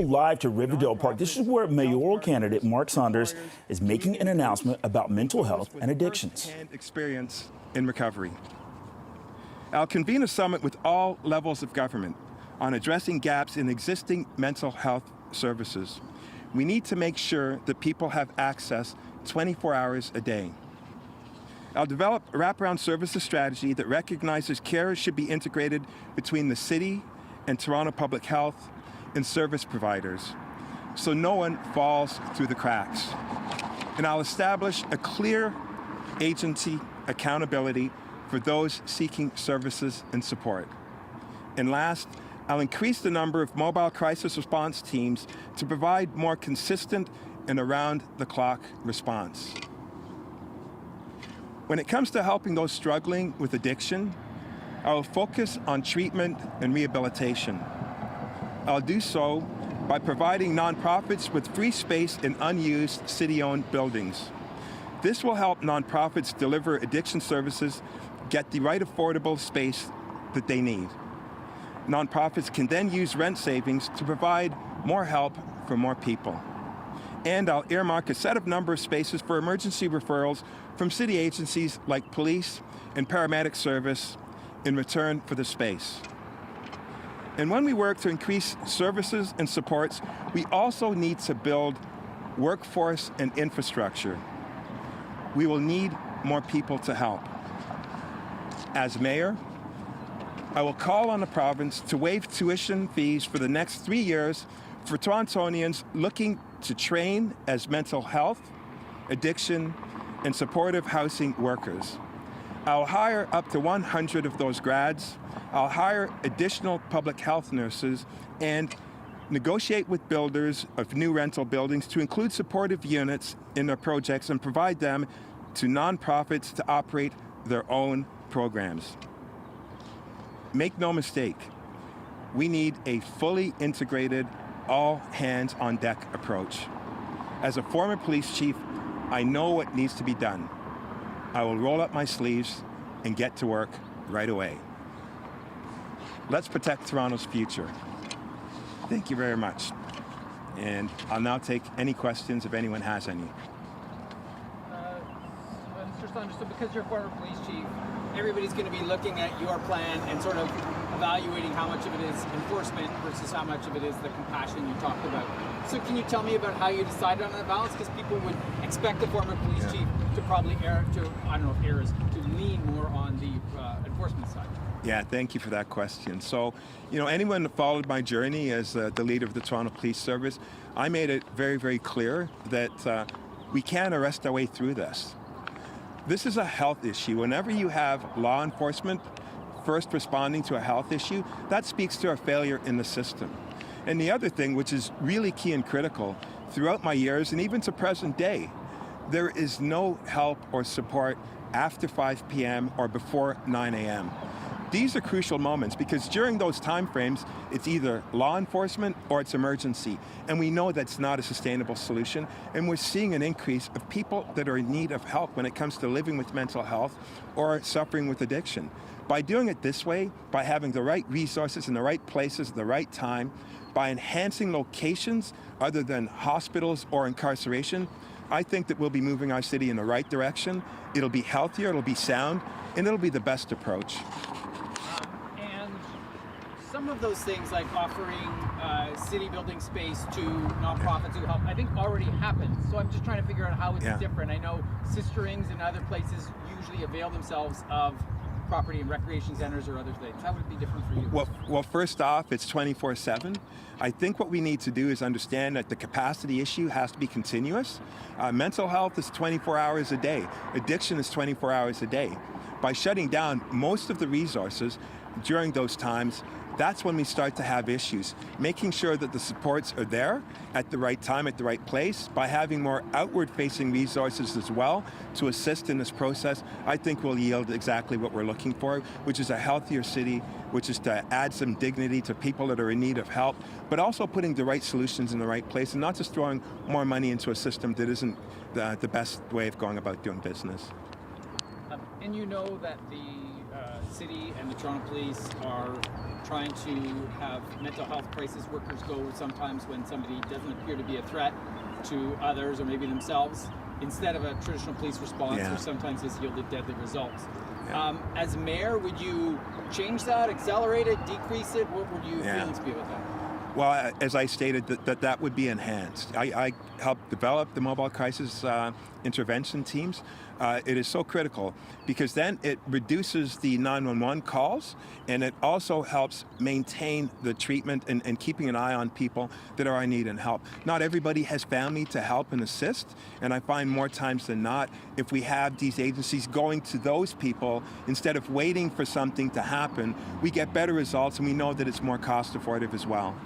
go live to Riverdale Park. This is where mayoral candidate Mark Saunders is making an announcement about mental health and addictions. First-hand experience in recovery. I'll convene a summit with all levels of government on addressing gaps in existing mental health services. We need to make sure that people have access 24 hours a day. I'll develop a wraparound services strategy that recognizes care should be integrated between the city and Toronto Public Health and service providers, so no one falls through the cracks. And I'll establish a clear agency accountability for those seeking services and support. And last, I'll increase the number of mobile crisis response teams to provide more consistent and around-the-clock response. When it comes to helping those struggling with addiction, I will focus on treatment and rehabilitation. I'll do so by providing nonprofits with free space in unused city-owned buildings. This will help nonprofits deliver addiction services, get the right affordable space that they need. Nonprofits can then use rent savings to provide more help for more people. And I'll earmark a set number of spaces for emergency referrals from city agencies like police and paramedic service in return for the space. And when we work to increase services and supports, we also need to build workforce and infrastructure. We will need more people to help. As mayor, I will call on the province to waive tuition fees for the next 3 years for Torontonians looking to train as mental health, addiction, and supportive housing workers. I'll hire up to 100 of those grads. I'll hire additional public health nurses and negotiate with builders of new rental buildings to include supportive units in their projects and provide them to nonprofits to operate their own programs. Make no mistake, we need a fully integrated, all-hands-on-deck approach. As a former police chief, I know what needs to be done. I will roll up my sleeves and get to work right away. Let's protect Toronto's future. Thank you very much. And I'll now take any questions if anyone has any. Mr. Saunders, so because you're a former police chief, everybody's going to be looking at your plan and sort of evaluating how much of it is enforcement versus how much of it is the compassion you talked about. So can you tell me about how you decided on that balance? Because people would expect the former police chief to probably to lean more on the enforcement side. Yeah, thank you for that question. So, anyone that followed my journey as the leader of the Toronto Police Service, I made it very, very clear that we can't arrest our way through this. This is a health issue. Whenever you have law enforcement first responding to a health issue, that speaks to a failure in the system. And the other thing, which is really key and critical, throughout my years and even to present day, there is no help or support after 5 p.m. or before 9 a.m. These are crucial moments because during those time frames, it's either law enforcement or it's emergency. And we know that's not a sustainable solution. And we're seeing an increase of people that are in need of help when it comes to living with mental health or suffering with addiction. By doing it this way, by having the right resources in the right places at the right time, by enhancing locations other than hospitals or incarceration, I think that we'll be moving our city in the right direction. It'll be healthier, it'll be sound, and it'll be the best approach. Some of those things, like offering city building space to nonprofits who help, I think already happens. So I'm just trying to figure out how it's different. I know Sisterings and other places usually avail themselves of property and recreation centers or other things. How would it be different for you? Well, first off, it's 24/7. I think what we need to do is understand that the capacity issue has to be continuous. Mental health is 24 hours a day. Addiction is 24 hours a day. By shutting down most of the resources during those times, that's when we start to have issues. Making sure that the supports are there at the right time, at the right place, by having more outward-facing resources as well to assist in this process, I think will yield exactly what we're looking for, which is a healthier city, which is to add some dignity to people that are in need of help, but also putting the right solutions in the right place and not just throwing more money into a system that isn't the best way of going about doing business. And you know that the city and the Toronto Police are trying to have mental health crisis workers go sometimes when somebody doesn't appear to be a threat to others or maybe themselves, instead of a traditional police response, which sometimes has yielded deadly results. As mayor, would you change that, accelerate it, decrease it? What would your feelings be about that? Well, as I stated, that would be enhanced. I helped develop the mobile crisis intervention teams. It is so critical because then it reduces the 911 calls, and it also helps maintain the treatment and keeping an eye on people that are in need and help. Not everybody has family to help and assist, and I find more times than not, if we have these agencies going to those people instead of waiting for something to happen, we get better results, and we know that it's more cost affordable as well.